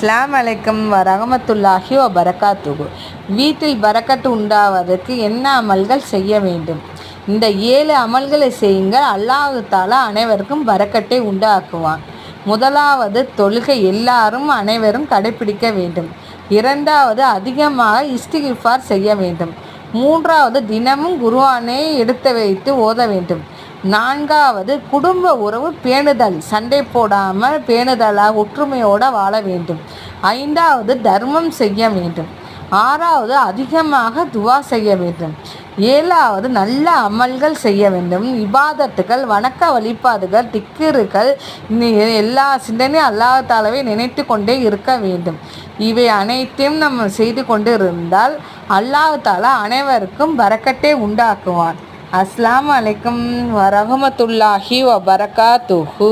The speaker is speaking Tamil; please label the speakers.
Speaker 1: அஸ்ஸலாமு அலைக்கும் வரஹ்மத்துல்லாஹி வபரகாத்துஹு. வீட்டில் பரக்கத்து உண்டாவதற்கு என்ன அமல்கள் செய்ய வேண்டும்? இந்த 7 அமல்களை செய்யுங்கள். அல்லாஹ் தஆலா அனைவருக்கும் பரக்கத்தை உண்டாக்குவான். முதலாவது, தொழுகை எல்லாரும் அனைவரும் கடைபிடிக்க வேண்டும். இரண்டாவது, அதிகமாக இஸ்திக்ஃபார் செய்ய வேண்டும். மூன்றாவது, தினமும் குர்ஆனை எடுத்து வைத்து ஓத வேண்டும். நான்காவது, குடும்ப உறவு பேணுதல், சண்டை போடாமல் பேணுதலாக ஒற்றுமையோடு வாழ வேண்டும். ஐந்தாவது, தர்மம் செய்ய வேண்டும். ஆறாவது, அதிகமாக துவா செய்ய வேண்டும். ஏழாவது, நல்ல அமல்கள் செய்ய வேண்டும். இபாதத்துகள், வணக்க வழிபாடுகள், திக்ருகள், எல்லா சிந்தனையும் அல்லாஹ் தஆலாவை நினைத்து கொண்டே இருக்க வேண்டும். இவை அனைத்தையும் நம்ம செய்து கொண்டு இருந்தால் அல்லாஹ் தஆலா அனைவருக்கும் பரக்கத்தை உண்டாக்குவான். அஸ்ஸலாமு அலைக்கும் வரஹ்மத்துல்லாஹி வபரகாத்துஹு.